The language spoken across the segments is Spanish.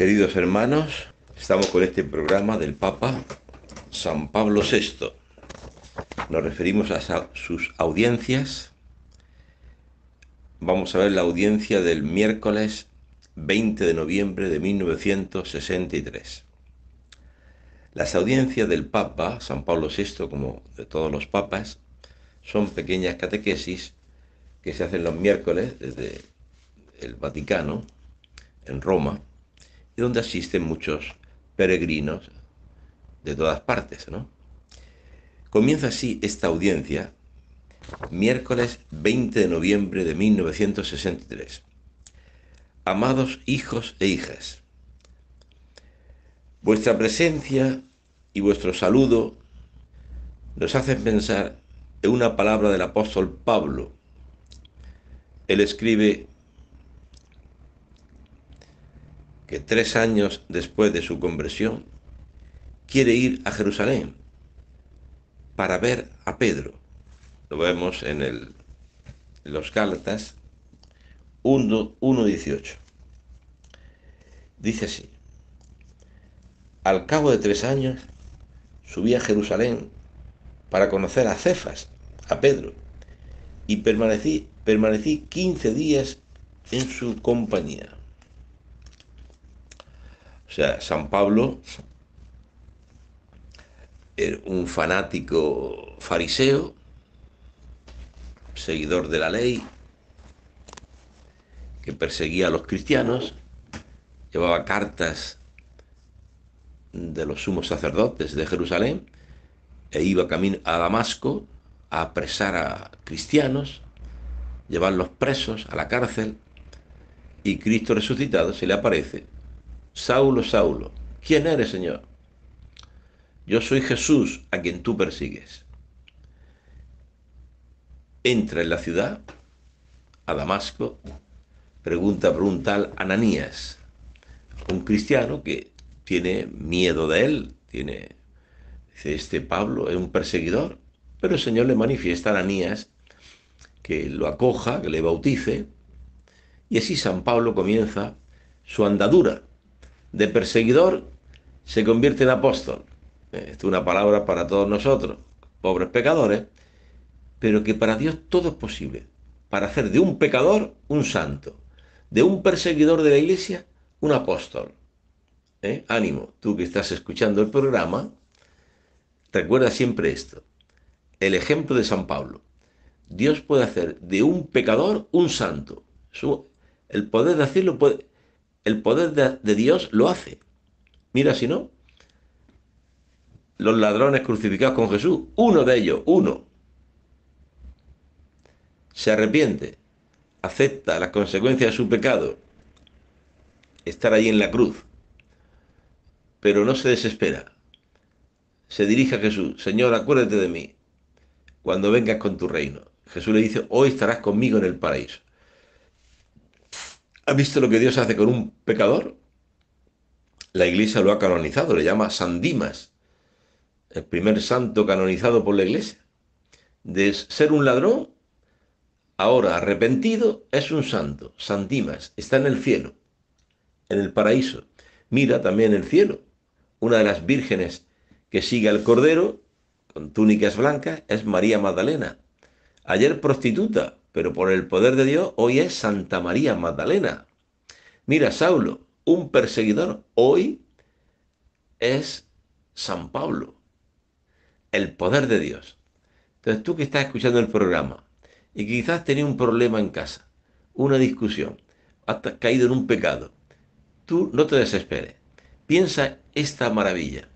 Queridos hermanos, estamos con este programa del Papa San Pablo VI. Nos referimos a sus audiencias. Vamos a ver la audiencia del miércoles 20 de noviembre de 1963. Las audiencias del Papa San Pablo VI, como de todos los papas, son pequeñas catequesis que se hacen los miércoles desde el Vaticano, en Roma, y donde asisten muchos peregrinos de todas partes, ¿no? Comienza así esta audiencia, miércoles 20 de noviembre de 1963. Amados hijos e hijas, vuestra presencia y vuestro saludo nos hacen pensar en una palabra del apóstol Pablo. Él escribe que 3 años después de su conversión quiere ir a Jerusalén para ver a Pedro. Lo vemos en los Gálatas 1:18. Dice así: al cabo de 3 años subí a Jerusalén para conocer a Cefas, a Pedro, y permanecí 15 días en su compañía. O sea, San Pablo era un fanático fariseo, seguidor de la ley, que perseguía a los cristianos, llevaba cartas de los sumos sacerdotes de Jerusalén e iba camino a Damasco a apresar a cristianos, llevarlos presos a la cárcel, y Cristo resucitado se le aparece: Saulo, Saulo, ¿quién eres, Señor? Yo soy Jesús, a quien tú persigues. Entra en la ciudad, a Damasco, pregunta por un tal Ananías, un cristiano que tiene miedo de él, dice, este Pablo es un perseguidor, pero el Señor le manifiesta a Ananías que lo acoja, que le bautice, y así San Pablo comienza su andadura. De perseguidor se convierte en apóstol. Esto es una palabra para todos nosotros, pobres pecadores, pero que para Dios todo es posible, para hacer de un pecador un santo, de un perseguidor de la iglesia un apóstol. Ánimo, tú que estás escuchando el programa, recuerda siempre esto, el ejemplo de San Pablo. Dios puede hacer de un pecador un santo. El poder de hacerlo, el poder de Dios lo hace. Mira, si no, los ladrones crucificados con Jesús, uno de ellos, se arrepiente, acepta las consecuencias de su pecado, estar allí en la cruz, pero no se desespera. Se dirige a Jesús: Señor, acuérdate de mí cuando vengas con tu reino. Jesús le dice: hoy estarás conmigo en el paraíso. ¿Has visto lo que Dios hace con un pecador? La iglesia lo ha canonizado, le llama San Dimas, el primer santo canonizado por la iglesia. De ser un ladrón, ahora arrepentido, es un santo. San Dimas está en el cielo, en el paraíso. Mira también el cielo. Una de las vírgenes que sigue al Cordero, con túnicas blancas, es María Magdalena. Ayer prostituta, pero por el poder de Dios, hoy es Santa María Magdalena. Mira, Saulo, un perseguidor, hoy es San Pablo. El poder de Dios. Entonces, tú que estás escuchando el programa y quizás tenías un problema en casa, una discusión, has caído en un pecado, tú no te desesperes. Piensa esta maravilla,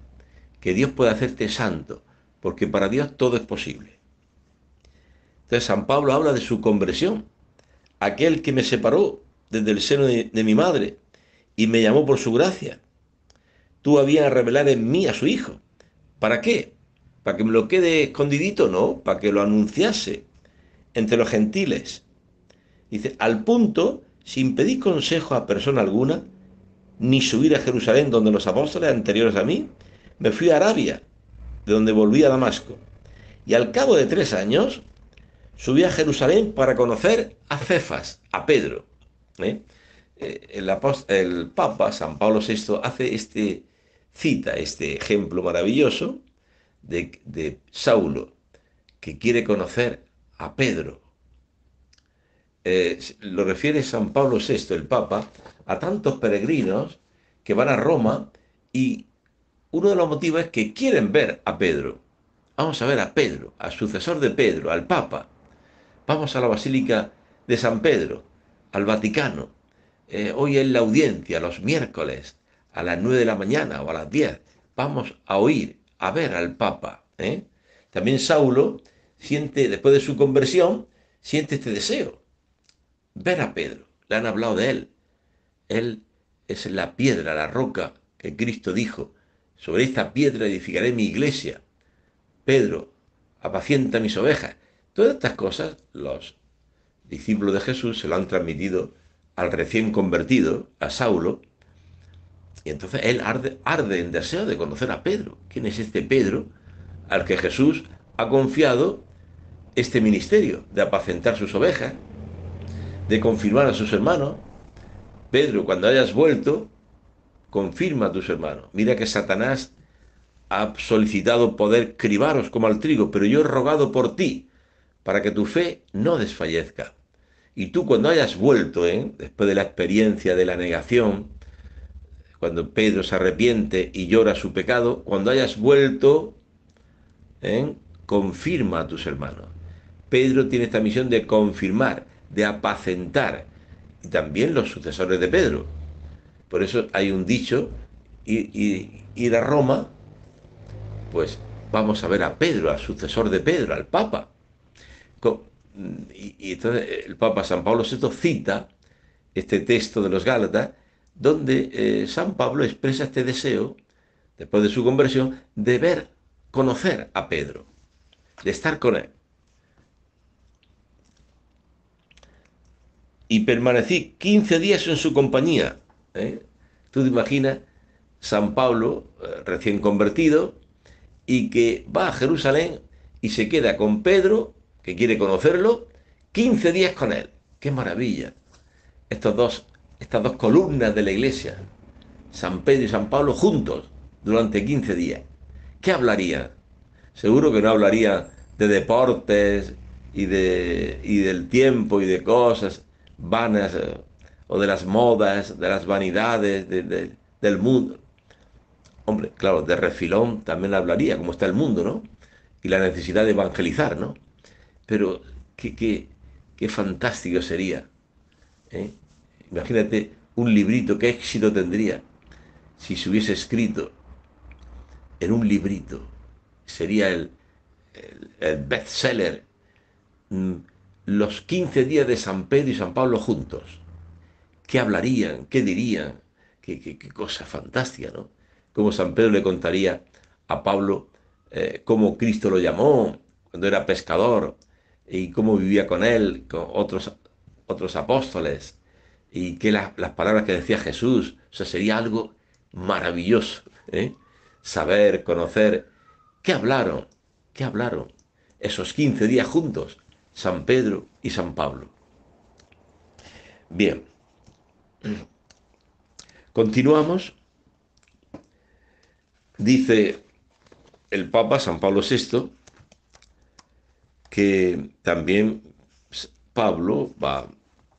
que Dios puede hacerte santo, porque para Dios todo es posible. Entonces San Pablo habla de su conversión. Aquel que me separó desde el seno de mi madre y me llamó por su gracia, tú habías revelar en mí a su Hijo. ¿Para qué? ¿Para que me lo quede escondidito? No, para que lo anunciase entre los gentiles. Dice, al punto, sin pedir consejo a persona alguna, ni subir a Jerusalén donde los apóstoles anteriores a mí, me fui a Arabia, de donde volví a Damasco. Y al cabo de 3 años, subí a Jerusalén para conocer a Cefas, a Pedro. el Papa San Pablo VI hace cita este ejemplo maravilloso de Saulo, que quiere conocer a Pedro. Lo refiere San Pablo VI, el Papa, a tantos peregrinos que van a Roma y uno de los motivos es que quieren ver a Pedro. Vamos a ver a Pedro, al sucesor de Pedro, al Papa. Vamos a la Basílica de San Pedro, al Vaticano. Hoy es la audiencia, los miércoles, a las 9 de la mañana o a las 10. Vamos a oír, a ver al Papa. También Saulo siente, después de su conversión, siente este deseo, ver a Pedro. Le han hablado de él. Él es la piedra, la roca que Cristo dijo, sobre esta piedra edificaré mi iglesia. Pedro, apacienta mis ovejas. Todas estas cosas los discípulos de Jesús se lo han transmitido al recién convertido, a Saulo, y entonces él arde en deseo de conocer a Pedro. ¿Quién es este Pedro al que Jesús ha confiado este ministerio de apacentar sus ovejas, de confirmar a sus hermanos? Pedro, cuando hayas vuelto, confirma a tus hermanos. Mira que Satanás ha solicitado poder cribaros como al trigo, pero yo he rogado por ti, para que tu fe no desfallezca. Y tú cuando hayas vuelto, después de la experiencia de la negación, cuando Pedro se arrepiente y llora su pecado, cuando hayas vuelto, confirma a tus hermanos. Pedro tiene esta misión de confirmar, de apacentar, y también los sucesores de Pedro. Por eso hay un dicho, ir a Roma, pues vamos a ver a Pedro, al sucesor de Pedro, al Papa. Y entonces el Papa San Pablo VI cita este texto de los Gálatas, donde San Pablo expresa este deseo, después de su conversión, de ver, conocer a Pedro, de estar con él. Y permanecí 15 días en su compañía. Tú te imaginas San Pablo, recién convertido, y que va a Jerusalén y se queda con Pedro, que quiere conocerlo, 15 días con él. ¡Qué maravilla! Estas dos columnas de la iglesia, San Pedro y San Pablo, juntos durante 15 días. ¿Qué hablarían? Seguro que no hablarían de deportes y del tiempo y de cosas vanas, o de las modas, de las vanidades del mundo. Hombre, claro, de refilón también hablaría, como está el mundo, ¿no? Y la necesidad de evangelizar, ¿no? Pero qué fantástico sería, ¿eh? Imagínate un librito, qué éxito tendría si se hubiese escrito en un librito. Sería el bestseller. Los 15 días de San Pedro y San Pablo juntos. ¿Qué hablarían? ¿Qué dirían? Qué cosa fantástica, ¿no? Cómo San Pedro le contaría a Pablo cómo Cristo lo llamó cuando era pescador y cómo vivía con él, con otros apóstoles, y que las palabras que decía Jesús. O sea, sería algo maravilloso, ¿eh? Saber, conocer. ¿Qué hablaron? ¿Qué hablaron? Esos 15 días juntos, San Pedro y San Pablo. Bien, continuamos. Dice el Papa San Pablo VI que también Pablo va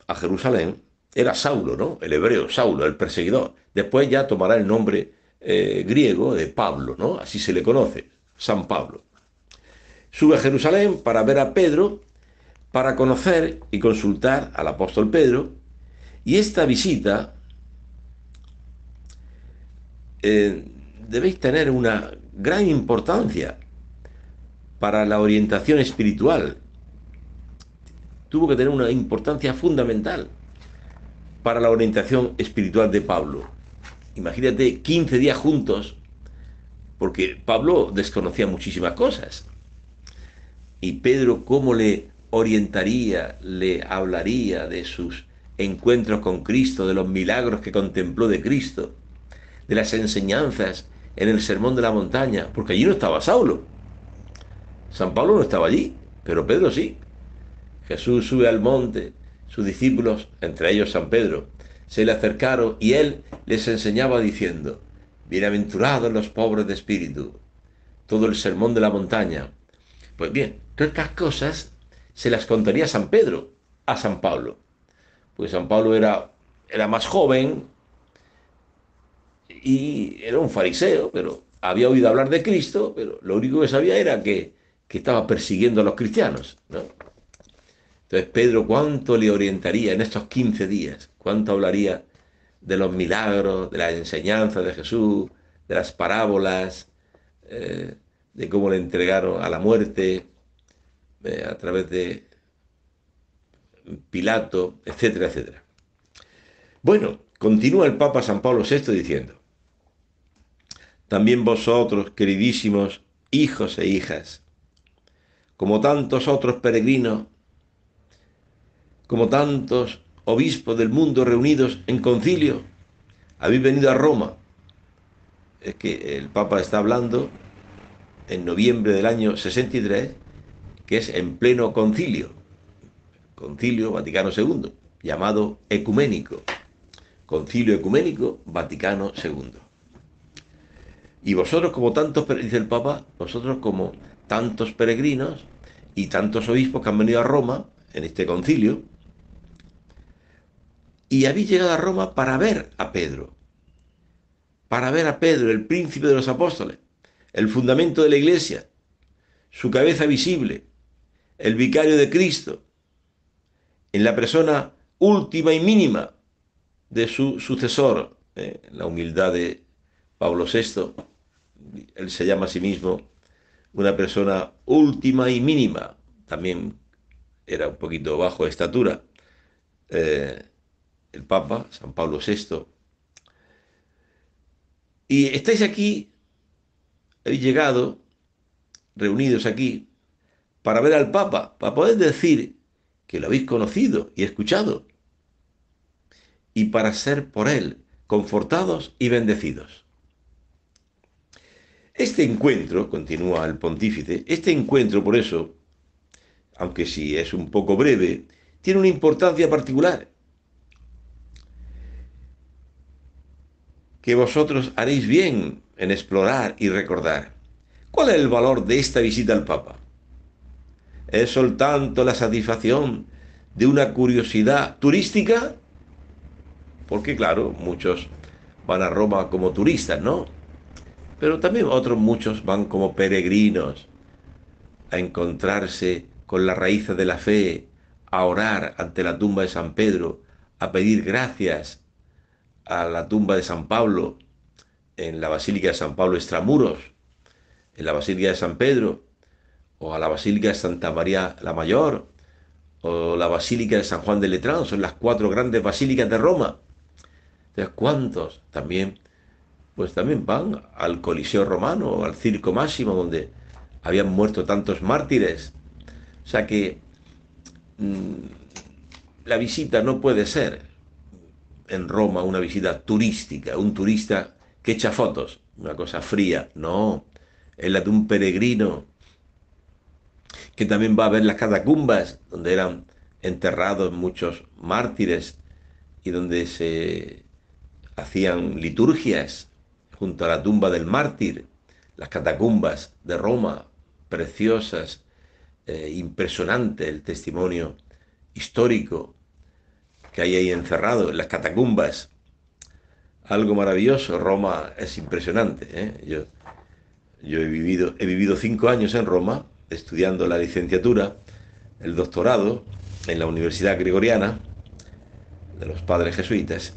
a Jerusalén. Era Saulo, ¿no? El hebreo, Saulo, el perseguidor. Después ya tomará el nombre griego de Pablo, ¿no? Así se le conoce, San Pablo. Sube a Jerusalén para ver a Pedro, para conocer y consultar al apóstol Pedro. Y esta visita debéis tener una gran importancia para la orientación espiritual. Tuvo que tener una importancia fundamental para la orientación espiritual de Pablo. Imagínate 15 días juntos, porque Pablo desconocía muchísimas cosas. Y Pedro, ¿cómo le orientaría, le hablaría de sus encuentros con Cristo, de los milagros que contempló de Cristo, de las enseñanzas en el Sermón de la Montaña? Porque allí no estaba Saulo. San Pablo no estaba allí, pero Pedro sí. Jesús sube al monte, sus discípulos, entre ellos San Pedro, se le acercaron y él les enseñaba diciendo: bienaventurados los pobres de espíritu. Todo el sermón de la montaña. Pues bien, todas estas cosas se las contaría San Pedro a San Pablo. Pues San Pablo era más joven y era un fariseo, pero había oído hablar de Cristo, pero lo único que sabía era que estaba persiguiendo a los cristianos, ¿no? Entonces Pedro, ¿cuánto le orientaría en estos 15 días? ¿Cuánto hablaría de los milagros, de las enseñanzas de Jesús, de las parábolas, eh, de cómo le entregaron a la muerte a través de Pilato, etcétera, etcétera? Bueno, continúa el Papa San Pablo VI diciendo: también vosotros, queridísimos hijos e hijas, como tantos otros peregrinos, como tantos obispos del mundo reunidos en concilio, habéis venido a Roma. Es que el Papa está hablando en noviembre del año 63, que es en pleno concilio, Concilio Vaticano II, llamado ecuménico, Concilio Ecuménico Vaticano II. Y vosotros como tantos, dice el Papa, vosotros como tantos peregrinos y tantos obispos que han venido a Roma en este concilio, y habéis llegado a Roma para ver a Pedro, el príncipe de los apóstoles, el fundamento de la iglesia, su cabeza visible, el vicario de Cristo, en la persona última y mínima de su sucesor, la humildad de Pablo VI. Él se llama a sí mismo una persona última y mínima. También era un poquito bajo de estatura. El Papa, San Pablo VI. Y estáis aquí, habéis llegado, reunidos aquí, para ver al Papa, para poder decir que lo habéis conocido y escuchado, y para ser por él confortados y bendecidos. Este encuentro, continúa el pontífice, este encuentro, por eso, aunque sí es un poco breve, tiene una importancia particular, que vosotros haréis bien en explorar y recordar. ¿Cuál es el valor de esta visita al Papa? ¿Es soltanto la satisfacción de una curiosidad turística? Porque claro, muchos van a Roma como turistas, ¿no? Pero también otros muchos van como peregrinos a encontrarse con las raíces de la fe, a orar ante la tumba de San Pedro, a pedir gracias a la tumba de San Pablo, en la Basílica de San Pablo Extramuros, en la Basílica de San Pedro, o a la Basílica de Santa María la Mayor, o la Basílica de San Juan de Letrán. Son las 4 grandes basílicas de Roma. Entonces, ¿cuántos también? Pues también van al Coliseo Romano o al Circo Máximo, donde habían muerto tantos mártires. O sea que la visita no puede ser en Roma una visita turística, un turista que echa fotos, una cosa fría. No, es la de un peregrino que también va a ver las catacumbas, donde eran enterrados muchos mártires y donde se hacían liturgias junto a la tumba del mártir, las catacumbas de Roma, preciosas, impresionante el testimonio histórico que hay ahí encerrado en las catacumbas. Algo maravilloso. Roma es impresionante, ¿eh? Yo he vivido 5 años en Roma, estudiando la licenciatura, el doctorado en la Universidad Gregoriana de los padres jesuitas,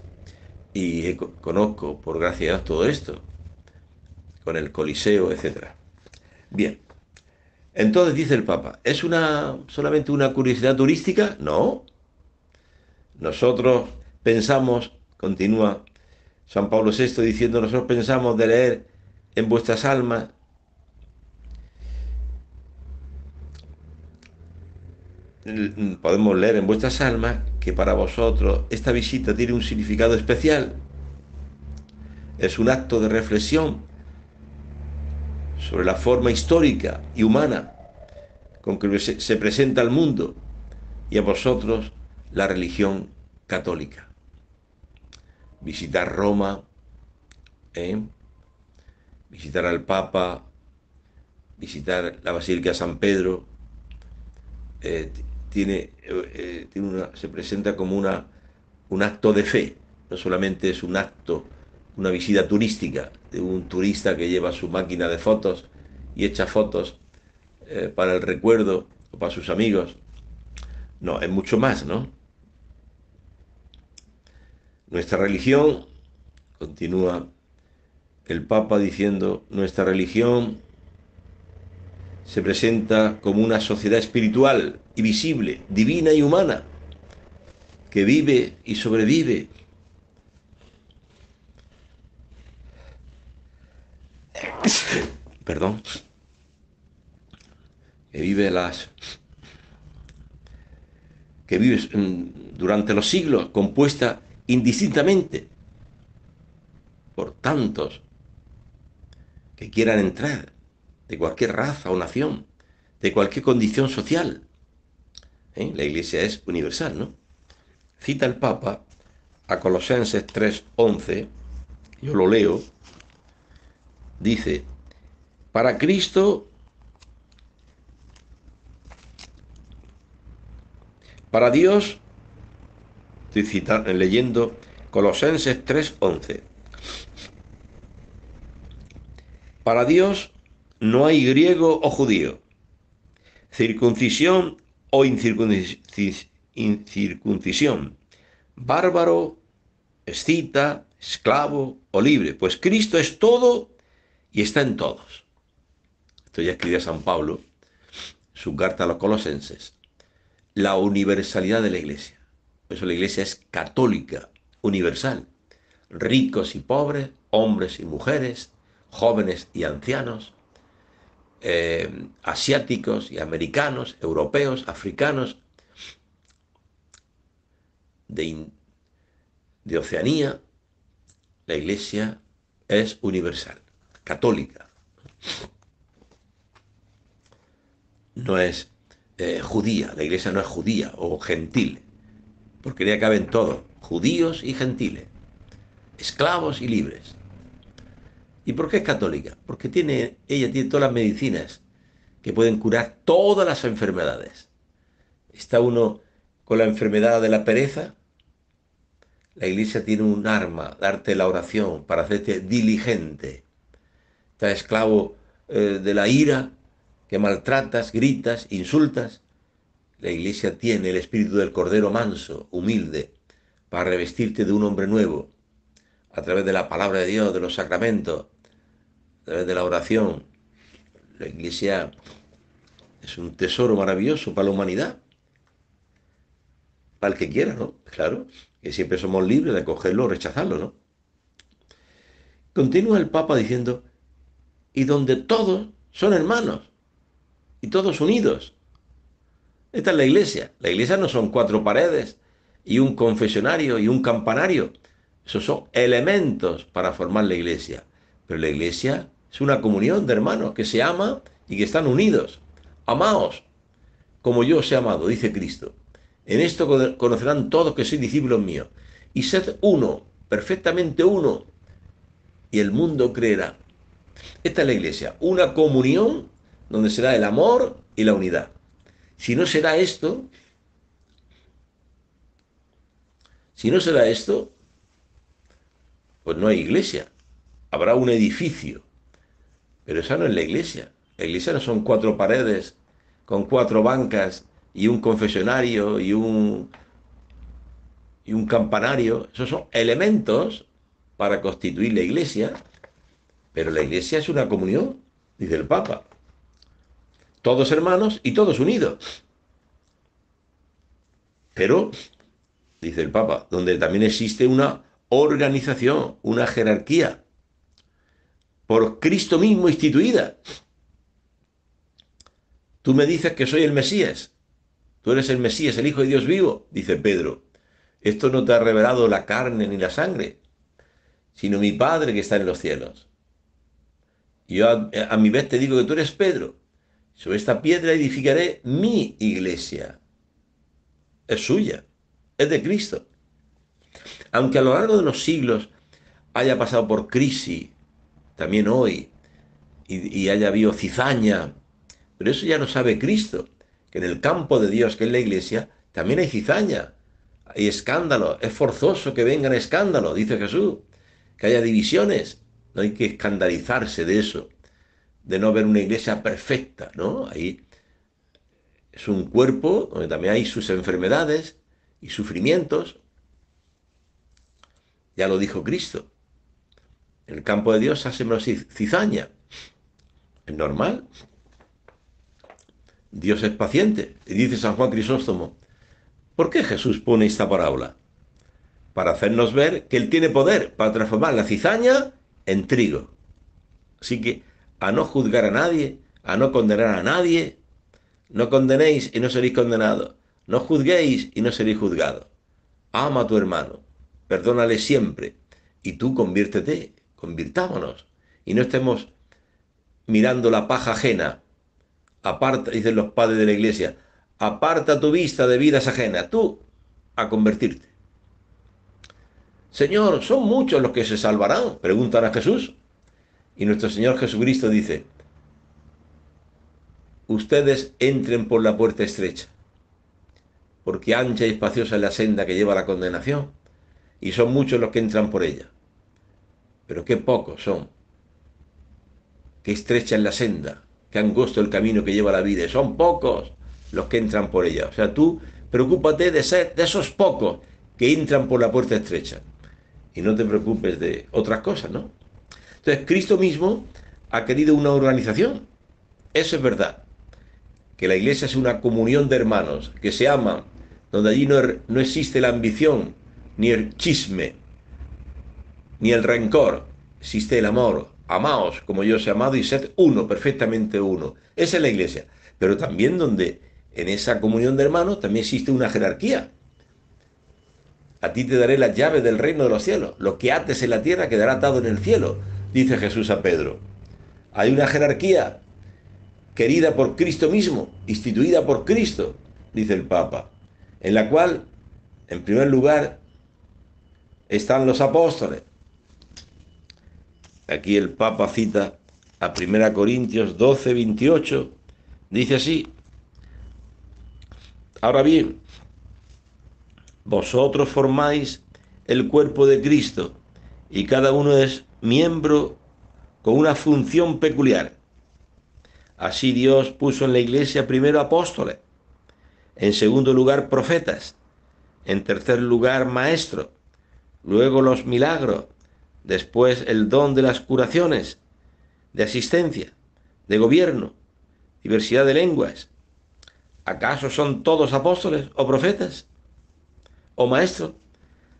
y conozco, por gracia de Dios, todo esto, con el Coliseo, etcétera. Bien, entonces dice el Papa, ¿es solamente una curiosidad turística? No. Nosotros pensamos, continúa San Pablo VI diciendo, nosotros pensamos de leer en vuestras almas podemos leer en vuestras almas que para vosotros esta visita tiene un significado especial. Es un acto de reflexión sobre la forma histórica y humana con que se presenta al mundo y a vosotros la religión católica. visitar Roma, ¿eh? Visitar al Papa, visitar la Basílica de San Pedro, eh, se presenta como un acto de fe, no solamente es un acto, una visita turística de un turista que lleva su máquina de fotos y echa fotos para el recuerdo o para sus amigos. No, es mucho más, ¿no? Nuestra religión, continúa el Papa diciendo, nuestra religión se presenta como una sociedad espiritual y visible, divina y humana, que vive y sobrevive. Perdón. Que vive que vive durante los siglos, compuesta indistintamente por tantos que quieran entrar, de cualquier raza o nación, de cualquier condición social. La Iglesia es universal, ¿no? Cita el Papa a Colosenses 3:11, yo lo leo, dice, para Cristo, para Dios, estoy leyendo Colosenses 3:11, para Dios no hay griego o judío, circuncisión o incircuncisión, bárbaro, escita, esclavo o libre, pues Cristo es todo y está en todos. Esto ya escribía San Pablo, su carta a los colosenses. La universalidad de la Iglesia. Por eso la Iglesia es católica, universal. Ricos y pobres, hombres y mujeres, jóvenes y ancianos, asiáticos y americanos, europeos, africanos, de, de Oceanía. La Iglesia es universal, católica. No es judía, la Iglesia no es judía o gentil, porque en ella caben todos, judíos y gentiles, esclavos y libres. ¿Y por qué es católica? Porque ella tiene todas las medicinas que pueden curar todas las enfermedades. Está uno con la enfermedad de la pereza, la Iglesia tiene un arma, darte la oración para hacerte diligente. Está esclavo de la ira, que maltratas, gritas, insultas. La Iglesia tiene el espíritu del Cordero manso, humilde, para revestirte de un hombre nuevo, a través de la palabra de Dios, de los sacramentos, a través de la oración. La Iglesia es un tesoro maravilloso para la humanidad, para el que quiera, ¿no? Claro, que siempre somos libres de cogerlo o rechazarlo, ¿no? Continúa el Papa diciendo, y donde todos son hermanos, y todos unidos. Esta es la Iglesia. La Iglesia no son 4 paredes y un confesionario y un campanario. Esos son elementos para formar la Iglesia. Pero la Iglesia es una comunión de hermanos que se aman y que están unidos. Amaos como yo os he amado, dice Cristo. En esto conocerán todos que sois discípulos míos. Y sed uno, perfectamente uno, y el mundo creerá. Esta es la Iglesia, una comunión donde será el amor y la unidad. Si no será esto, si no será esto, pues no hay iglesia. Habrá un edificio, pero esa no es la iglesia. La iglesia no son 4 paredes con 4 bancas y un confesionario y un campanario. Esos son elementos para constituir la iglesia, pero la iglesia es una comunión, dice el Papa. Todos hermanos y todos unidos. Pero, dice el Papa, donde también existe una organización, una jerarquía, por Cristo mismo instituida. Tú me dices que soy el Mesías. Tú eres el Mesías, el Hijo de Dios vivo, dice Pedro. Esto no te ha revelado la carne ni la sangre, sino mi Padre que está en los cielos. Y yo a mi vez te digo que tú eres Pedro. Sobre esta piedra edificaré mi iglesia. Es suya, es de Cristo. Aunque a lo largo de los siglos haya pasado por crisis, también hoy, y haya habido cizaña, pero eso ya lo sabe Cristo, que en el campo de Dios, que es la iglesia, también hay cizaña, hay escándalo, es forzoso que vengan escándalos, dice Jesús, que haya divisiones, no hay que escandalizarse de eso, de no ver una iglesia perfecta, ¿no? Ahí es un cuerpo donde también hay sus enfermedades y sufrimientos, ya lo dijo Cristo. En el campo de Dios hace menos cizaña, es normal. Dios es paciente. Y dice San Juan Crisóstomo, ¿por qué Jesús pone esta parábola? Para hacernos ver que Él tiene poder para transformar la cizaña en trigo. Así que a no juzgar a nadie, a no condenar a nadie, no condenéis y no seréis condenados, no juzguéis y no seréis juzgados. Ama a tu hermano, perdónale siempre y tú conviértete, convirtámonos y no estemos mirando la paja ajena. Aparta, dicen los padres de la iglesia, aparta tu vista de vidas ajenas, tú a convertirte. Señor, ¿son muchos los que se salvarán? Preguntan a Jesús. Y nuestro Señor Jesucristo dice, ustedes entren por la puerta estrecha, porque ancha y espaciosa es la senda que lleva a la condenación, y son muchos los que entran por ella. Pero qué pocos son, qué estrecha es la senda, qué angosto el camino que lleva a la vida, y son pocos los que entran por ella. O sea, tú preocúpate de ser de esos pocos que entran por la puerta estrecha, y no te preocupes de otras cosas, ¿no? Entonces, Cristo mismo ha querido una organización. Eso es verdad. Que la iglesia es una comunión de hermanos que se aman, donde allí no existe la ambición, ni el chisme, ni el rencor, existe el amor. Amaos como yo os he amado y sed uno, perfectamente uno. Esa es la iglesia. Pero también donde en esa comunión de hermanos también existe una jerarquía. A ti te daré las llaves del reino de los cielos. Lo que ates en la tierra quedará atado en el cielo, dice Jesús a Pedro. Hay una jerarquía querida por Cristo mismo, instituida por Cristo, dice el Papa, en la cual, en primer lugar, están los apóstoles. Aquí el Papa cita a 1 Corintios 12, 28, dice así, ahora bien, vosotros formáis el cuerpo de Cristo y cada uno es miembro con una función peculiar. Así Dios puso en la iglesia primero apóstoles, en segundo lugar profetas, en tercer lugar maestros, luego los milagros, después el don de las curaciones, de asistencia, de gobierno, diversidad de lenguas. ¿Acaso son todos apóstoles o profetas o maestros?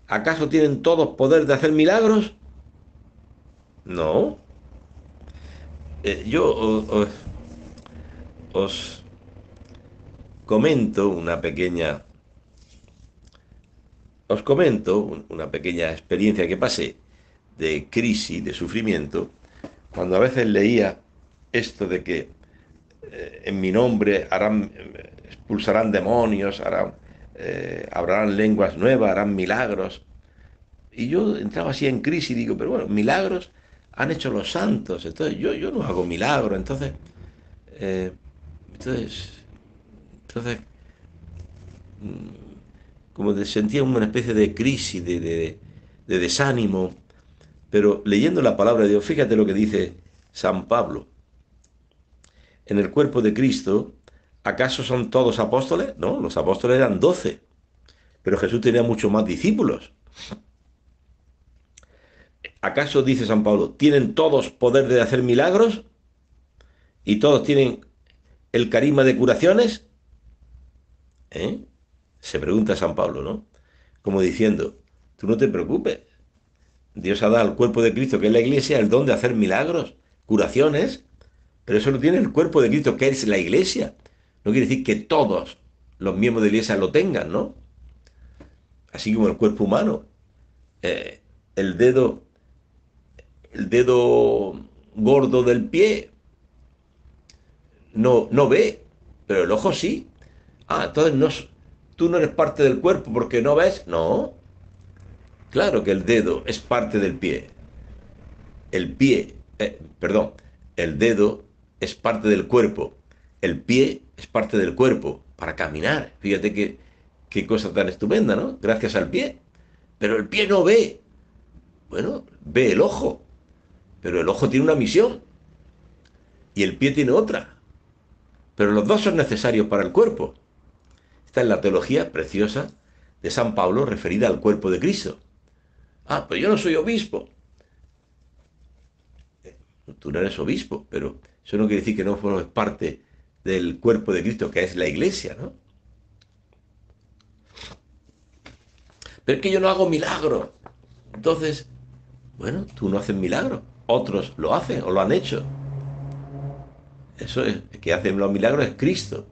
¿Acaso tienen todos poder de hacer milagros? No. Yo os comento una pequeña una pequeña experiencia que pasé de crisis, de sufrimiento, cuando a veces leía esto de que en mi nombre expulsarán demonios, hablarán lenguas nuevas, harán milagros. Y yo entraba así en crisis y digo, pero bueno, milagros han hecho los santos, entonces yo no hago milagros, eh, entonces, entonces como sentía una especie de crisis, de desánimo, pero leyendo la palabra de Dios, fíjate lo que dice San Pablo. En el cuerpo de Cristo, ¿acaso son todos apóstoles? No, los apóstoles eran 12, pero Jesús tenía muchos más discípulos. ¿Acaso, dice San Pablo, tienen todos poder de hacer milagros? ¿Y todos tienen el carisma de curaciones? ¿Eh? Se pregunta San Pablo, ¿no? Como diciendo, tú no te preocupes. Dios ha dado al cuerpo de Cristo, que es la iglesia, el don de hacer milagros, curaciones, pero eso lo tiene el cuerpo de Cristo, que es la iglesia. No quiere decir que todos los miembros de la iglesia lo tengan, ¿no? Así como el cuerpo humano. Eh, el dedo, el dedo gordo del pie no ve, pero el ojo sí. Ah, entonces tú no eres parte del cuerpo porque no ves. No. Claro que el dedo es parte del pie. El pie, perdón, el dedo es parte del cuerpo. El pie es parte del cuerpo para caminar. Fíjate qué cosa tan estupenda, ¿no? Gracias al pie. Pero el pie no ve. Bueno, ve el ojo. Pero el ojo tiene una misión y el pie tiene otra. Pero los dos son necesarios para el cuerpo. Esta es la teología preciosa de San Pablo referida al cuerpo de Cristo. Ah, pero yo no soy obispo. Tú no eres obispo, pero eso no quiere decir que no formes parte del cuerpo de Cristo, que es la iglesia, ¿no? Pero es que yo no hago milagros. Entonces, bueno, tú no haces milagros. Otros lo hacen o lo han hecho. Eso es, el que hace los milagros es Cristo.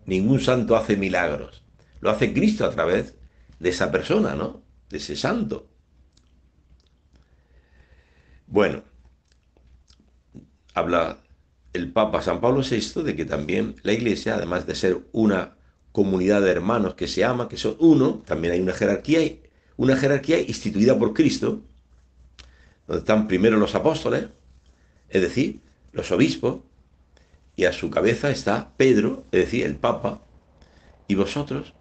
Ningún santo hace milagros. Lo hace Cristo a través de esa persona, ¿no? De ese santo. Bueno, habla el Papa San Pablo VI de que también la Iglesia, además de ser una comunidad de hermanos que se ama, que son uno, también hay una jerarquía instituida por Cristo, donde están primero los apóstoles, es decir, los obispos, y a su cabeza está Pedro, es decir, el Papa, y vosotros,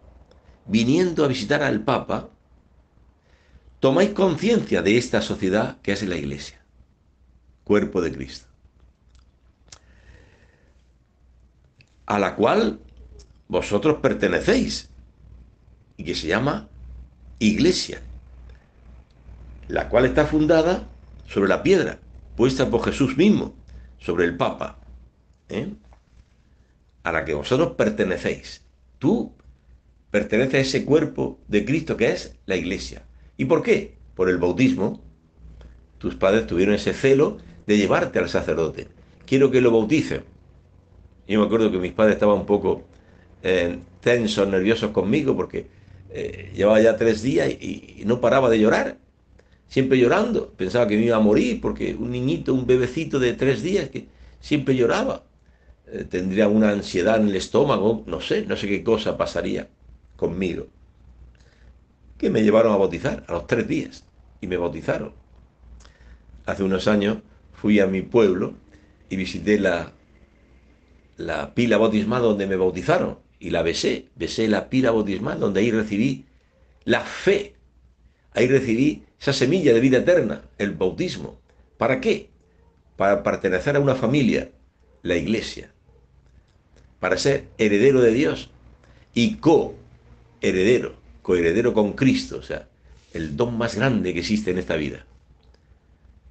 viniendo a visitar al Papa, tomáis conciencia de esta sociedad que es la Iglesia, cuerpo de Cristo, a la cual vosotros pertenecéis y que se llama Iglesia, la cual está fundada sobre la piedra, puesta por Jesús mismo, sobre el Papa, ¿eh? A la que vosotros pertenecéis. Tú perteneces a ese cuerpo de Cristo que es la Iglesia. ¿Y por qué? Por el bautismo. Tus padres tuvieron ese celo de llevarte al sacerdote. Quiero que lo bauticen. Yo me acuerdo que mis padres estaban un poco tensos, nerviosos conmigo, porque llevaba ya 3 días y no paraba de llorar. Siempre llorando. Pensaba que me iba a morir, porque un niñito, un bebecito de 3 días, que siempre lloraba. Tendría una ansiedad en el estómago, no sé qué cosa pasaría conmigo. Que me llevaron a bautizar a los 3 días. Y me bautizaron. Hace unos años fui a mi pueblo y visité la pila bautismal donde me bautizaron y la besé la pila bautismal donde ahí recibí la fe, ahí recibí esa semilla de vida eterna, el bautismo. ¿Para qué? Para pertenecer a una familia, la iglesia, para ser heredero de Dios y coheredero con Cristo, o sea, el don más grande que existe en esta vida,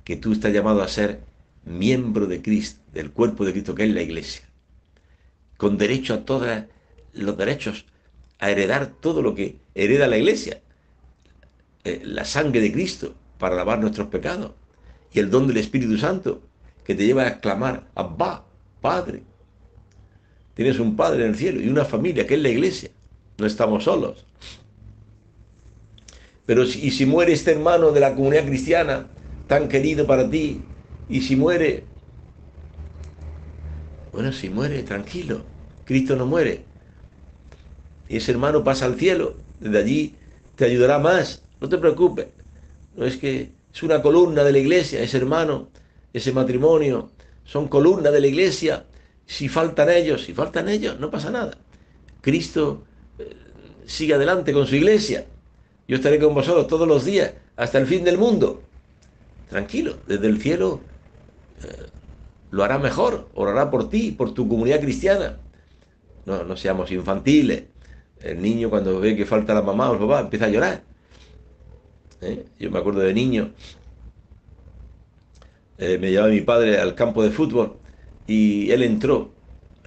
que tú estás llamado a ser miembro de Cristo, del cuerpo de Cristo que es la iglesia, con derecho a todos los derechos, a heredar todo lo que hereda la iglesia, la sangre de Cristo para lavar nuestros pecados y el don del Espíritu Santo que te lleva a clamar, Abba, Padre. Tienes un Padre en el cielo y una familia que es la iglesia. No estamos solos. Pero y si muere este hermano de la comunidad cristiana, tan querido para ti, y si muere, bueno, si muere, tranquilo, Cristo no muere. Y ese hermano pasa al cielo, desde allí te ayudará más, no te preocupes. No es que es una columna de la iglesia, ese hermano, ese matrimonio, son columnas de la iglesia. Si faltan ellos, no pasa nada. Cristo sigue adelante con su iglesia. Yo estaré con vosotros todos los días, hasta el fin del mundo. Tranquilo, desde el cielo lo hará mejor, orará por ti, por tu comunidad cristiana. No seamos infantiles. El niño cuando ve que falta la mamá o el papá empieza a llorar. Yo me acuerdo de niño, me llevaba mi padre al campo de fútbol y él entró,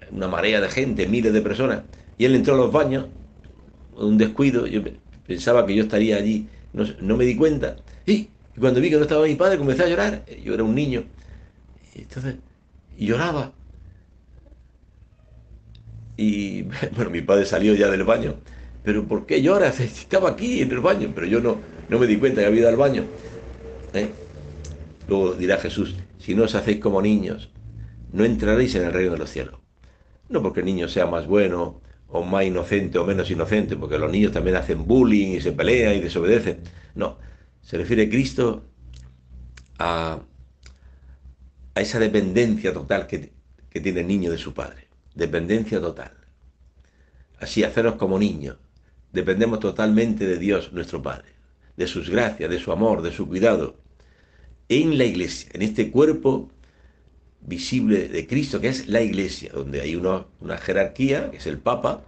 una marea de gente, miles de personas, y él entró a los baños, un descuido, yo pensaba que yo estaría allí, no me di cuenta, y cuando vi que no estaba mi padre comencé a llorar, yo era un niño, y entonces y lloraba, y bueno, mi padre salió ya del baño, pero ¿por qué lloras? Estaba aquí en el baño, pero yo no me di cuenta que había ido al baño. ¿eh? Luego dirá Jesús, si no os hacéis como niños, no entraréis en el reino de los cielos. No porque el niño sea más bueno o más inocente o menos inocente, porque los niños también hacen bullying y se pelean y desobedecen. No, se refiere Cristo a, a esa dependencia total que tiene el niño de su padre. Dependencia total. Así, hacernos como niños. Dependemos totalmente de Dios, nuestro Padre, de sus gracias, de su amor, de su cuidado. En la iglesia, en este cuerpo visible de Cristo, que es la iglesia, donde hay una jerarquía, que es el Papa,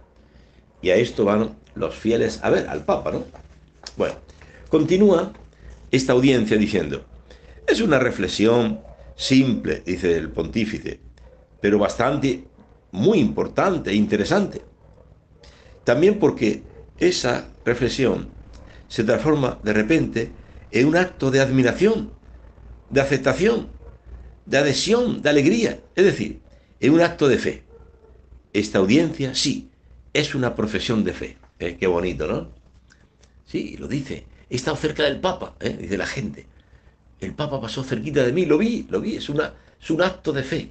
y a esto van los fieles a ver al Papa, ¿no? Bueno, continúa esta audiencia diciendo, es una reflexión simple, dice el pontífice, pero bastante, muy importante e interesante. También porque esa reflexión se transforma de repente en un acto de admiración, de aceptación, de adhesión, de alegría, es decir, en un acto de fe. Esta audiencia, sí, es una profesión de fe. Qué bonito, ¿no? Sí, lo dice. He estado cerca del Papa, dice la gente. El Papa pasó cerquita de mí, lo vi, es un acto de fe.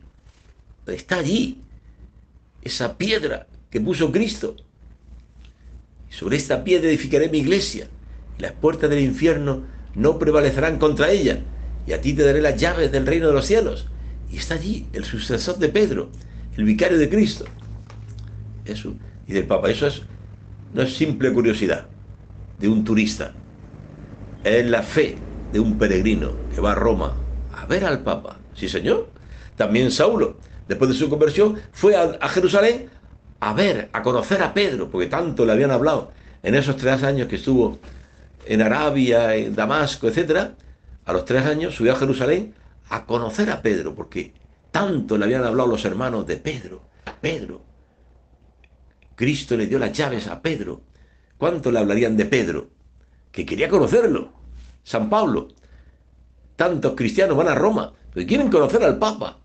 Está allí, esa piedra que puso Cristo. Sobre esta piedra edificaré mi iglesia, y las puertas del infierno no prevalecerán contra ella, y a ti te daré las llaves del reino de los cielos. Y está allí el sucesor de Pedro, el vicario de Cristo. Eso, y del Papa, no es simple curiosidad de un turista, es la fe de un peregrino que va a Roma a ver al Papa. Sí, señor. También Saulo, después de su conversión, fue a Jerusalén a ver, a conocer a Pedro, porque tanto le habían hablado en esos 3 años que estuvo en Arabia, en Damasco, etcétera. A los 3 años subió a Jerusalén a conocer a Pedro, porque tanto le habían hablado los hermanos de Pedro. Pedro. Cristo le dio las llaves a Pedro. ¿Cuánto le hablarían de Pedro? Que quería conocerlo. San Pablo. Tantos cristianos van a Roma, pero quieren conocer al Papa.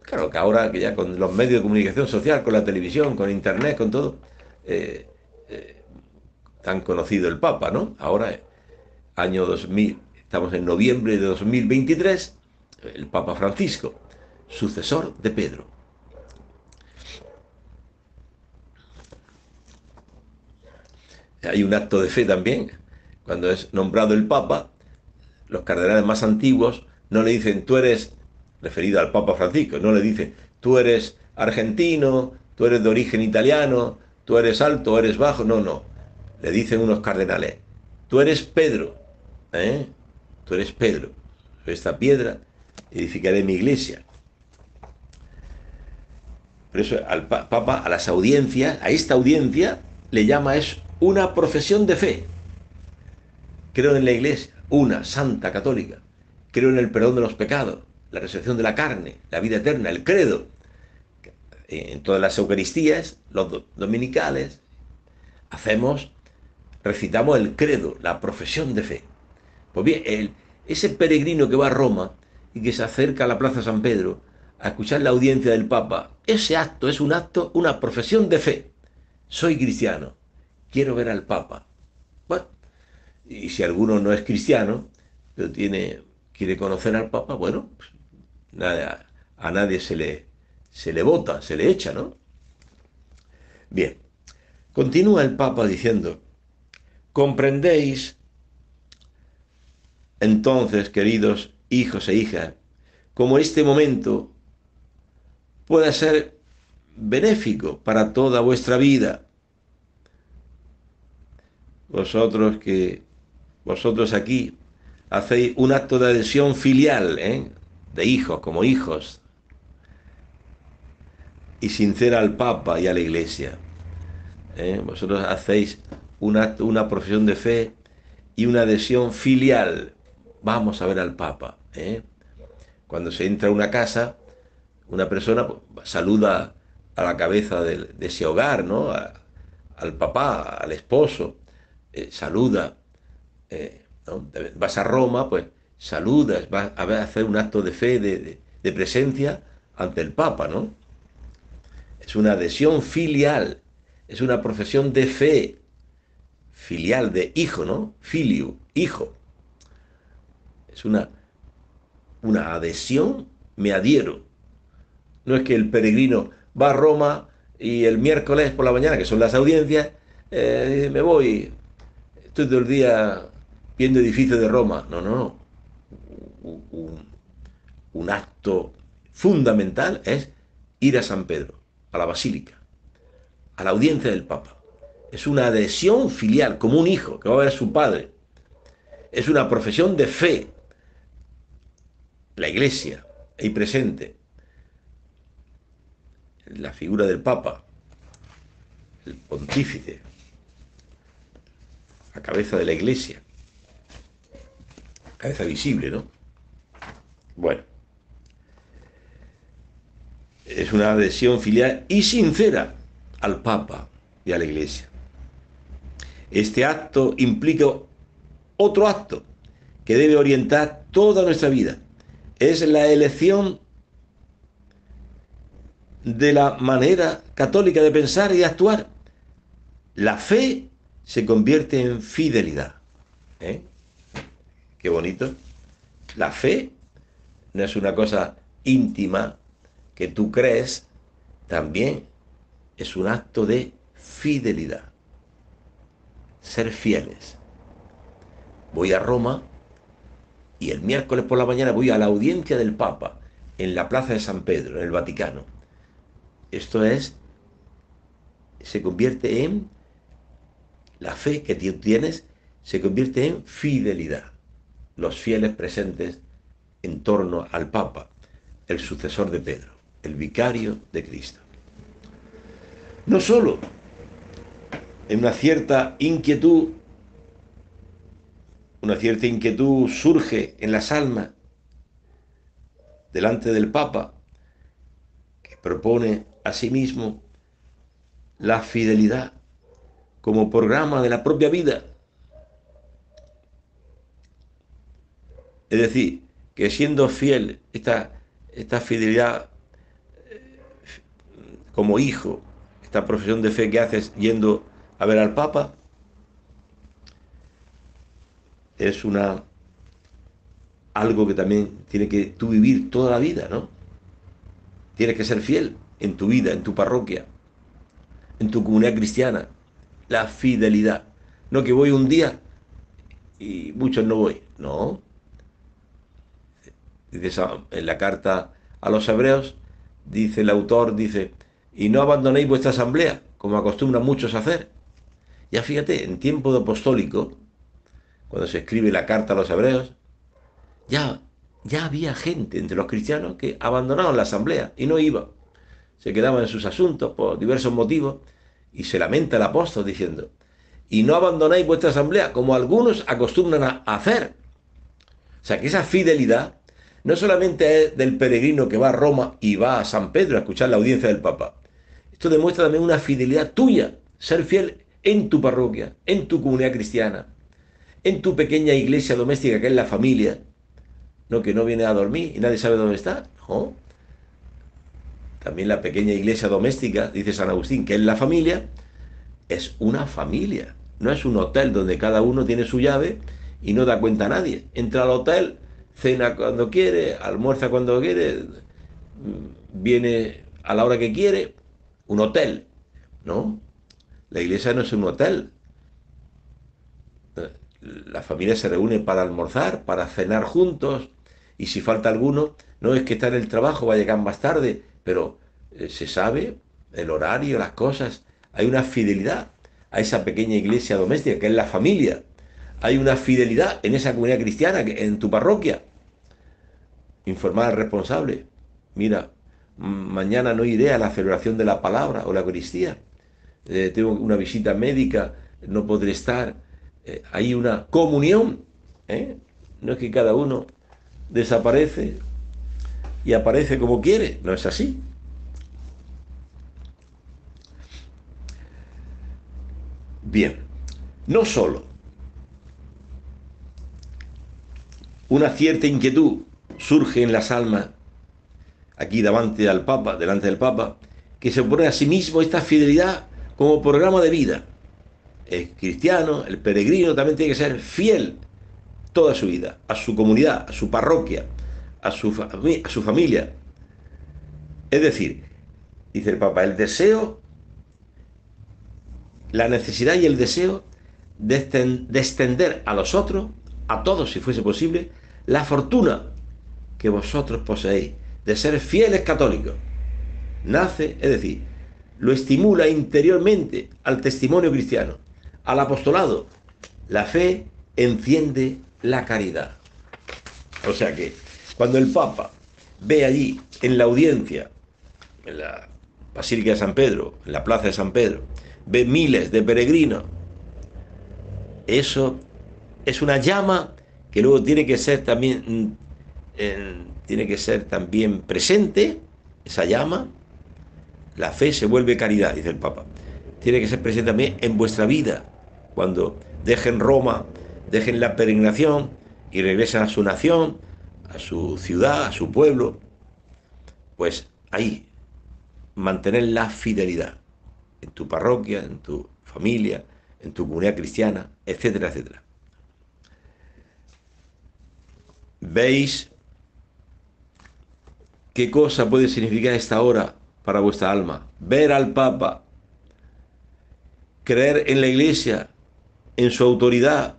Claro que ahora que ya con los medios de comunicación social, con la televisión, con internet, con todo, tan conocido el Papa, ¿no? Ahora, año 2000, estamos en noviembre de 2023, el Papa Francisco, sucesor de Pedro. Hay un acto de fe también, cuando es nombrado el Papa, los cardenales más antiguos no le dicen, tú eres, referido al Papa Francisco, no le dicen, tú eres argentino, tú eres de origen italiano, tú eres alto, eres bajo, no, no. Le dicen unos cardenales, tú eres Pedro, ¿eh? Tú eres Pedro. Sobre esta piedra edificaré mi iglesia. Por eso al Papa, a las audiencias, a esta audiencia, le llama es una profesión de fe. Creo en la iglesia, una, santa, católica. Creo en el perdón de los pecados, la resurrección de la carne, la vida eterna, el credo. En todas las Eucaristías, los dominicales, recitamos el credo, la profesión de fe. Pues bien, ese peregrino que va a Roma y que se acerca a la Plaza San Pedro a escuchar la audiencia del Papa, ese acto es un acto, una profesión de fe. Soy cristiano, quiero ver al Papa. Bueno, y si alguno no es cristiano, pero quiere conocer al Papa, bueno, pues, a nadie se le vota, se le echa, ¿no? Bien, continúa el Papa diciendo, comprendéis entonces, queridos hijos e hijas, cómo este momento puede ser benéfico para toda vuestra vida. Vosotros aquí hacéis un acto de adhesión filial, de hijos, como hijos, y sincera al Papa y a la Iglesia. Vosotros hacéis un acto, una profesión de fe y una adhesión filial. Vamos a ver al Papa. Cuando se entra a una casa, una persona pues, saluda a la cabeza de ese hogar, ¿no? Al papá, al esposo, saluda. ¿No? Vas a Roma, pues saludas, vas a hacer un acto de fe, de presencia ante el Papa, ¿no? Es una adhesión filial, es una profesión de fe, filial, de hijo, ¿no? Filio, hijo. Es una adhesión, me adhiero. No es que el peregrino va a Roma y el miércoles por la mañana, que son las audiencias, me voy, estoy todo el día viendo edificios de Roma. No, no, no. Un, un acto fundamental es ir a San Pedro, a la Basílica, a la audiencia del Papa. Es una adhesión filial, como un hijo que va a ver a su padre. Es una profesión de fe. La Iglesia, ahí presente, la figura del Papa, el pontífice, la cabeza de la Iglesia, cabeza visible, ¿no? Bueno, es una adhesión filial y sincera al Papa y a la Iglesia. Este acto implica otro acto que debe orientar toda nuestra vida. Es la elección de la manera católica de pensar y de actuar. La fe se convierte en fidelidad. ¿Eh? Qué bonito. La fe no es una cosa íntima que tú crees, también es un acto de fidelidad. Ser fieles. Voy a Roma y el miércoles por la mañana voy a la audiencia del Papa en la Plaza de San Pedro, en el Vaticano. Esto se convierte en la fe que tú tienes, se convierte en fidelidad. Los fieles presentes en torno al Papa, el sucesor de Pedro, el vicario de Cristo. No solo en una cierta inquietud surge en las almas delante del Papa, que propone a sí mismo la fidelidad como programa de la propia vida. Es decir, que siendo fiel, esta fidelidad como hijo, esta profesión de fe que haces yendo a ver al Papa, es algo que también tiene que tú vivir toda la vida, ¿no? Tienes que ser fiel en tu vida, en tu parroquia, en tu comunidad cristiana. La fidelidad. No que voy un día y muchos no voy. No. Dice en la carta a los hebreos, dice el autor, dice, y no abandonéis vuestra asamblea, como acostumbran muchos a hacer. Ya fíjate, en tiempo de apostólico, cuando se escribe la carta a los hebreos, ya había gente entre los cristianos que abandonaban la asamblea y no iban. Se quedaban en sus asuntos por diversos motivos y se lamenta el apóstol diciendo, y no abandonáis vuestra asamblea como algunos acostumbran a hacer. O sea que esa fidelidad no solamente es del peregrino que va a Roma y va a San Pedro a escuchar la audiencia del Papa. Esto demuestra también una fidelidad tuya, ser fiel en tu parroquia, en tu comunidad cristiana, en tu pequeña iglesia doméstica que es la familia, no que no viene a dormir y nadie sabe dónde está. No. También la pequeña iglesia doméstica, dice San Agustín, que es la familia, es una familia. No es un hotel donde cada uno tiene su llave y no da cuenta a nadie. Entra al hotel, cena cuando quiere, almuerza cuando quiere, viene a la hora que quiere. Un hotel, ¿no? La iglesia no es un hotel. La familia se reúne para almorzar, para cenar juntos, y si falta alguno, no es que está en el trabajo, va a llegar más tarde, pero se sabe el horario, las cosas. Hay una fidelidad a esa pequeña iglesia doméstica que es la familia. Hay una fidelidad en esa comunidad cristiana, en tu parroquia. Informar al responsable. Mira, mañana no iré a la celebración de la palabra o la Eucaristía. Tengo una visita médica, no podré estar. Hay una comunión. No es que cada uno desaparece y aparece como quiere. No es así. Bien, no solo una cierta inquietud surge en las almas aquí delante del Papa, que se opone a sí mismo esta fidelidad como programa de vida. El cristiano, el peregrino, también tiene que ser fiel toda su vida, a su comunidad, a su parroquia, a su familia. Es decir, dice el Papa, el deseo la necesidad y el deseo de extender a los otros, a todos si fuese posible, la fortuna que vosotros poseéis de ser fieles católicos. Nace, es decir, lo estimula interiormente al testimonio cristiano, al apostolado. La fe enciende la caridad. O sea que cuando el Papa ve allí en la audiencia, en la Basílica de San Pedro, en la Plaza de San Pedro, ve miles de peregrinos, eso es una llama que luego tiene que ser también, tiene que ser también presente, esa llama. La fe se vuelve caridad, dice el Papa. Tiene que ser presente también en vuestra vida, cuando dejen Roma, dejen la peregrinación y regresen a su nación, a su ciudad, a su pueblo. Pues ahí, mantener la fidelidad en tu parroquia, en tu familia, en tu comunidad cristiana, etcétera, etcétera. ¿Veis qué cosa puede significar esta hora para vuestra alma? Ver al Papa, creer en la Iglesia, en su autoridad,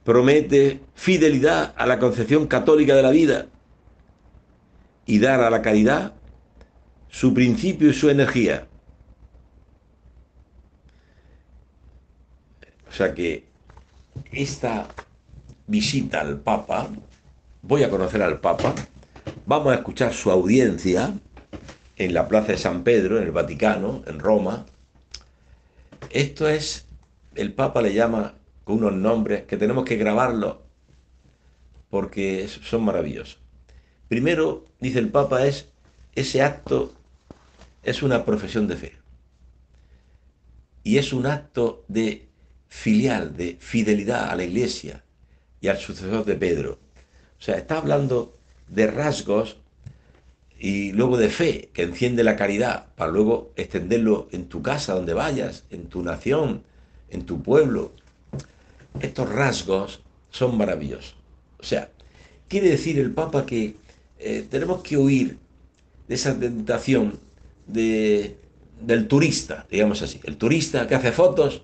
promete fidelidad a la concepción católica de la vida y dar a la caridad su principio y su energía. O sea que esta visita al Papa, voy a conocer al Papa, vamos a escuchar su audiencia en la Plaza de San Pedro, en el Vaticano, en Roma. Esto es, el Papa le llama con unos nombres que tenemos que grabarlos porque son maravillosos. Primero, dice el Papa, ese acto es una profesión de fe. Y es un acto de filial, de fidelidad a la Iglesia y al sucesor de Pedro. O sea, está hablando de rasgos y luego de fe, que enciende la caridad, para luego extenderlo en tu casa, donde vayas, en tu nación, en tu pueblo. Estos rasgos son maravillosos. O sea, quiere decir el Papa que tenemos que huir de esa tentación del turista, digamos así. El turista que hace fotos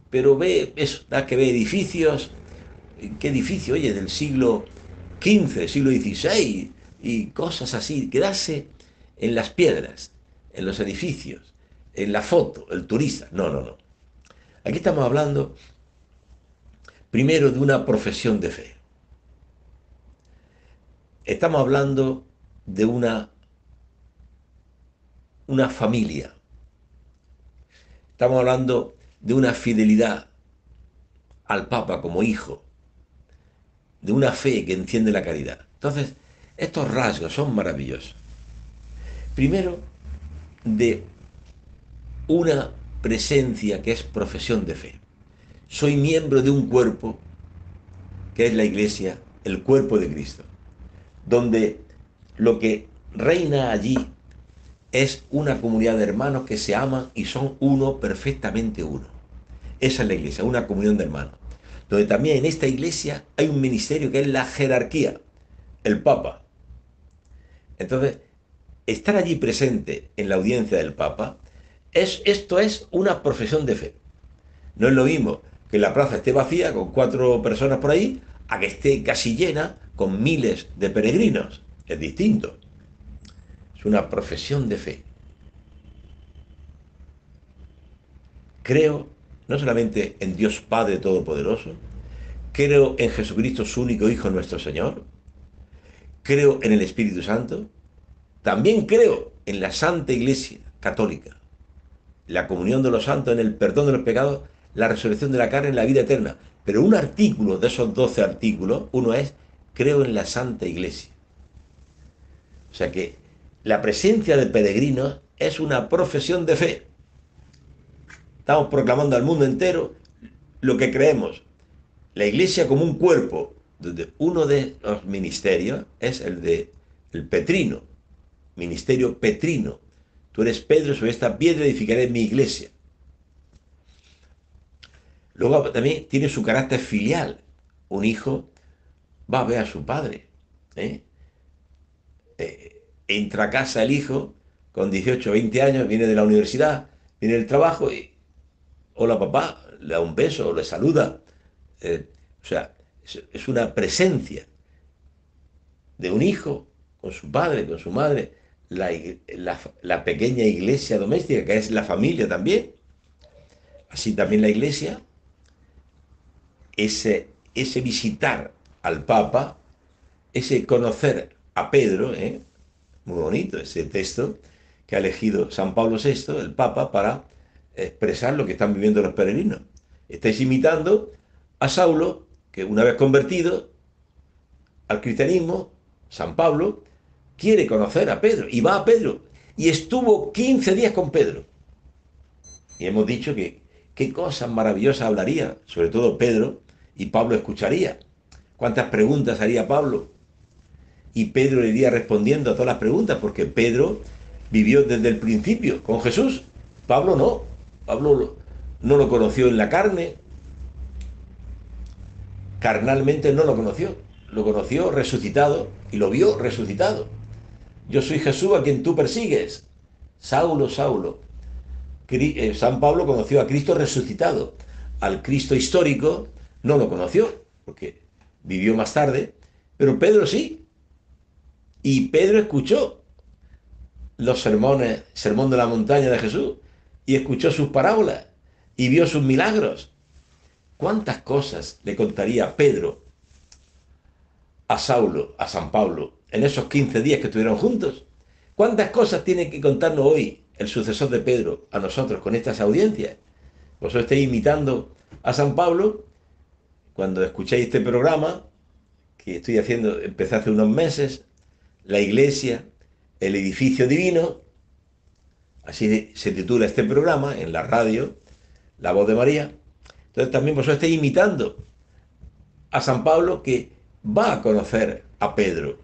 pero ve eso, da que ve edificios. ¿Qué edificio? Oye, del siglo XV, siglo XVI y cosas así. Quedarse en las piedras, en los edificios, en la foto, el turista. No, no, no. Aquí estamos hablando primero de una profesión de fe. Estamos hablando de una familia. Estamos hablando de una fidelidad al Papa como hijo, de una fe que enciende la caridad. Entonces, estos rasgos son maravillosos. Primero, de una presencia que es profesión de fe. Soy miembro de un cuerpo que es la Iglesia, el cuerpo de Cristo, donde lo que reina allí es una comunidad de hermanos que se aman y son uno, perfectamente uno. Esa es la Iglesia, una comunión de hermanos. Donde también en esta Iglesia hay un ministerio que es la jerarquía, el Papa. Entonces, estar allí presente en la audiencia del Papa, esto es una profesión de fe. No es lo mismo que la plaza esté vacía con 4 personas por ahí, a que esté casi llena con miles de peregrinos. Es distinto. Es una profesión de fe. Creo no solamente en Dios Padre Todopoderoso, creo en Jesucristo, su único Hijo, nuestro Señor, creo en el Espíritu Santo, también creo en la Santa Iglesia Católica, la comunión de los santos, en el perdón de los pecados, la resurrección de la carne, en la vida eterna. Pero un artículo de esos 12 artículos, uno es, creo en la Santa Iglesia. O sea que la presencia de peregrinos es una profesión de fe. Estamos proclamando al mundo entero lo que creemos. La Iglesia como un cuerpo, donde uno de los ministerios es el petrino, ministerio petrino. Tú eres Pedro, sobre esta piedra edificaré mi iglesia. Luego también tiene su carácter filial. Un hijo va a ver a su padre. ¿eh? Entra a casa el hijo con 18 o 20 años, viene de la universidad, viene del trabajo y, hola papá, le da un beso, le saluda. O sea, es una presencia de un hijo con su padre, con su madre, la pequeña iglesia doméstica, que es la familia también. Así también la iglesia, ese visitar al Papa, ese conocer a Pedro, muy bonito ese texto que ha elegido San Pablo VI, el Papa, para expresar lo que están viviendo los peregrinos. Estáis imitando a Saulo, que una vez convertido al cristianismo, San Pablo quiere conocer a Pedro y va a Pedro y estuvo 15 días con Pedro. Y hemos dicho que qué cosas maravillosas hablaría, sobre todo Pedro, y Pablo escucharía. ¿Cuántas preguntas haría Pablo? Y Pedro le iría respondiendo a todas las preguntas, porque Pedro vivió desde el principio con Jesús. Pablo no. Pablo no lo conoció en la carne. Carnalmente no lo conoció. Lo conoció resucitado y lo vio resucitado. Yo soy Jesús a quien tú persigues. Saulo, Saulo. San Pablo conoció a Cristo resucitado. Al Cristo histórico no lo conoció, porque vivió más tarde, pero Pedro sí. Y Pedro escuchó los sermones, sermón de la montaña de Jesús, y escuchó sus parábolas, y vio sus milagros. ¿Cuántas cosas le contaría Pedro a Saulo, a San Pablo, en esos 15 días que estuvieron juntos? ¿Cuántas cosas tiene que contarnos hoy el sucesor de Pedro a nosotros con estas audiencias? Vosotros estáis imitando a San Pablo cuando escucháis este programa que estoy haciendo, empecé hace unos meses, la iglesia, el edificio divino, así se titula este programa en la radio, La Voz de María. Entonces también vosotros estáis imitando a San Pablo, que va a conocer a Pedro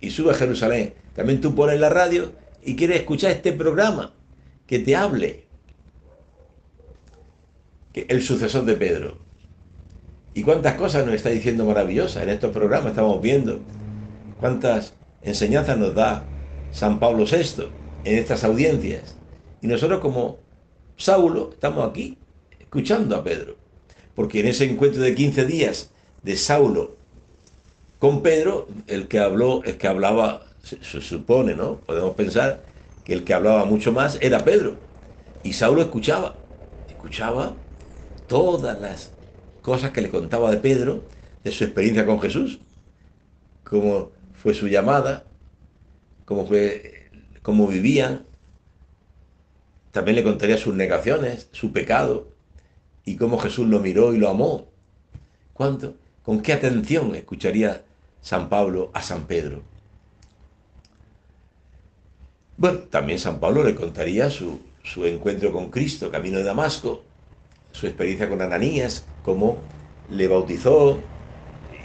y sube a Jerusalén. También tú pones la radio y quieres escuchar este programa que te hable, que el sucesor de Pedro. Y cuántas cosas nos está diciendo maravillosas en estos programas, estamos viendo cuántas enseñanzas nos da San Pablo VI en estas audiencias. Y nosotros como Saulo estamos aquí escuchando a Pedro. Porque en ese encuentro de 15 días de Saulo con Pedro, el que hablaba, se supone, ¿no? Podemos pensar que el que hablaba mucho más era Pedro. Y Saulo escuchaba todas las cosas que le contaba de Pedro, de su experiencia con Jesús, cómo fue su llamada, cómo vivían. También le contaría sus negaciones, su pecado, y cómo Jesús lo miró y lo amó. ¿Cuánto? ¿Con qué atención escucharía San Pablo a San Pedro? Bueno, también San Pablo le contaría su encuentro con Cristo, camino de Damasco, su experiencia con Ananías, cómo le bautizó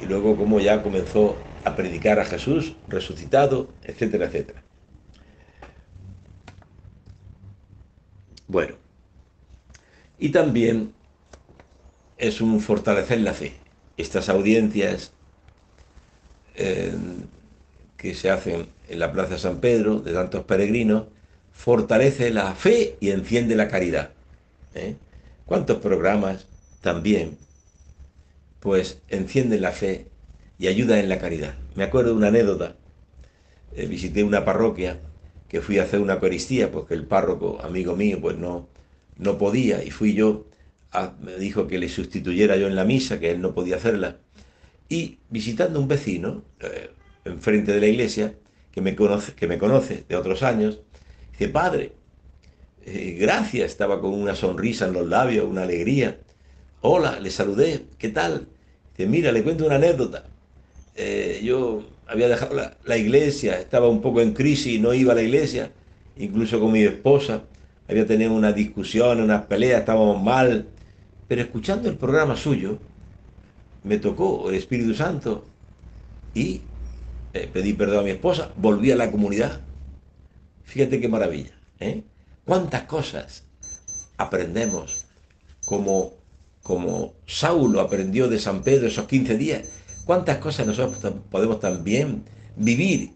y luego cómo ya comenzó a predicar a Jesús resucitado, etcétera, etcétera. Bueno, y también es un fortalecer la fe. Estas audiencias eh, que se hacen en la Plaza San Pedro, de tantos peregrinos, fortalece la fe y enciende la caridad. ¿Eh? ¿Cuántos programas también pues encienden la fe y ayudan en la caridad? Me acuerdo de una anécdota. Visité una parroquia que fui a hacer una Eucaristía porque el párroco, amigo mío, pues no podía, y fui yo, me dijo que le sustituyera yo en la misa, que él no podía hacerla. Y visitando un vecino, enfrente de la iglesia, que me conoce de otros años, dice: padre, gracias, estaba con una sonrisa en los labios, una alegría. Hola, le saludé, ¿qué tal? Dice: mira, le cuento una anécdota. Yo había dejado la iglesia, estaba un poco en crisis, no iba a la iglesia, incluso con mi esposa, había tenido una discusión, unas peleas, estábamos mal, pero escuchando el programa suyo, me tocó el Espíritu Santo y pedí perdón a mi esposa, volví a la comunidad. Fíjate qué maravilla, ¿eh? Cuántas cosas aprendemos como Saulo aprendió de San Pedro esos 15 días. Cuántas cosas nosotros podemos también vivir.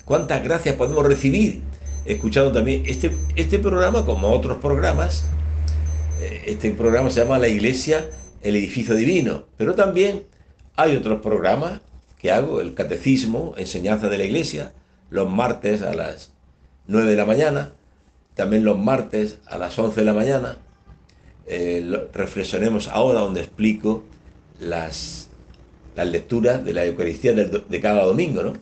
Cuántas gracias podemos recibir escuchando también este programa, como otros programas. Este programa se llama La Iglesia, el Edificio Divino, pero también hay otros programas que hago, el Catecismo, Enseñanza de la Iglesia, los martes a las 9 de la mañana, también los martes a las 11 de la mañana. Reflexionemos ahora, donde explico las, las lecturas de la Eucaristía de cada domingo, ¿no?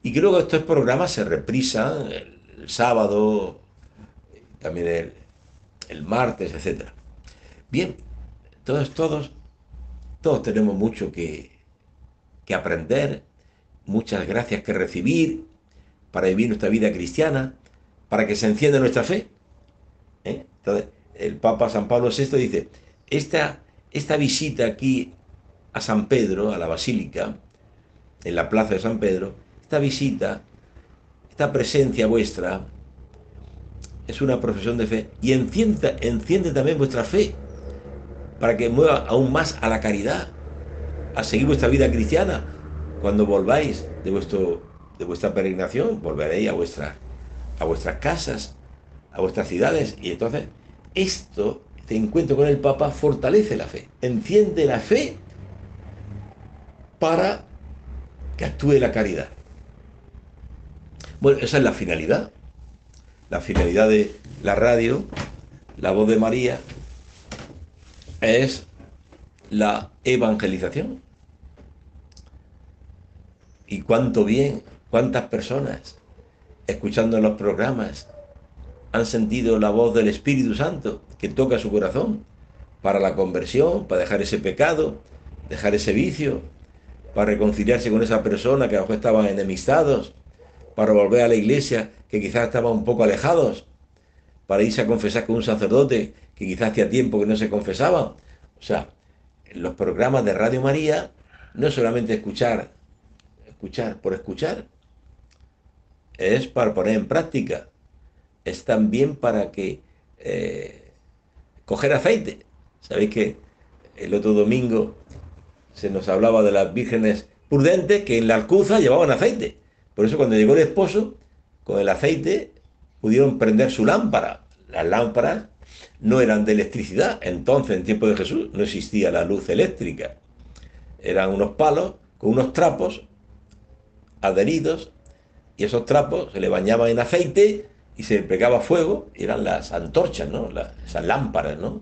Y creo que estos programas se reprisan el sábado, también el martes, etcétera. Bien, todos tenemos mucho que aprender, muchas gracias que recibir para vivir nuestra vida cristiana, para que se encienda nuestra fe. ¿Eh? Entonces, el Papa San Pablo VI dice, esta visita aquí a San Pedro, a la Basílica, en la plaza de San Pedro, esta visita, esta presencia vuestra, es una profesión de fe y enciende también vuestra fe para que mueva aún más a la caridad, a seguir vuestra vida cristiana. Cuando volváis de vuestra peregrinación, volveréis a vuestras casas, a vuestras ciudades, y entonces este encuentro con el Papa fortalece la fe, enciende la fe para que actúe la caridad. Bueno, esa es la finalidad de la radio, la voz de María, es la evangelización. Y cuánto bien, cuántas personas, escuchando los programas, han sentido la voz del Espíritu Santo que toca su corazón para la conversión, para dejar ese pecado, dejar ese vicio, para reconciliarse con esa persona que a lo mejor estaban enemistados, para volver a la iglesia que quizás estaban un poco alejados, para irse a confesar con un sacerdote que quizás hacía tiempo que no se confesaban. O sea, los programas de Radio María no es solamente escuchar por escuchar, es para poner en práctica, es también para que coger aceite. Sabéis que el otro domingo se nos hablaba de las vírgenes prudentes que en la Alcuza llevaban aceite. Por eso cuando llegó el esposo, con el aceite pudieron prender su lámpara. Las lámparas no eran de electricidad. Entonces, en tiempo de Jesús, no existía la luz eléctrica. Eran unos palos con unos trapos adheridos, y esos trapos se le bañaban en aceite y se le pegaba fuego, y eran las antorchas, ¿no? Esas lámparas, ¿no?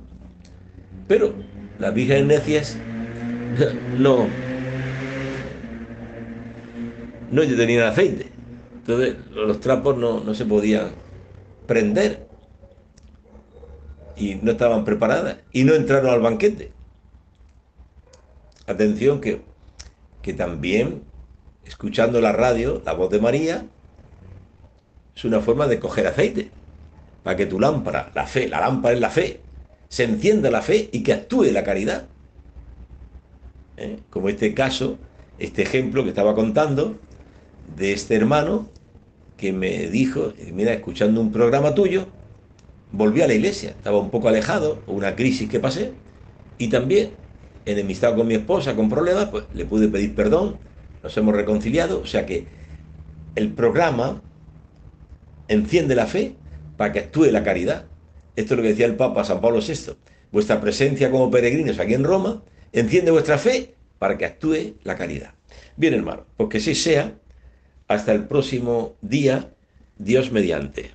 Pero las vírgenes necias no, no tenían aceite. Entonces los trapos no se podían prender y no estaban preparadas y no entraron al banquete. Atención que también, escuchando la radio, la voz de María, es una forma de coger aceite para que tu lámpara, la fe, la lámpara es la fe, se encienda la fe y que actúe la caridad. Como este caso, este ejemplo que estaba contando de este hermano que me dijo, mira, escuchando un programa tuyo, volví a la iglesia, estaba un poco alejado, una crisis que pasé, y también enemistado con mi esposa, con problemas, pues le pude pedir perdón, nos hemos reconciliado, o sea que el programa enciende la fe para que actúe la caridad. Esto es lo que decía el Papa San Pablo VI. Vuestra presencia como peregrinos aquí en Roma enciende vuestra fe para que actúe la caridad. Bien, hermano, pues que así sea. Hasta el próximo día, Dios mediante.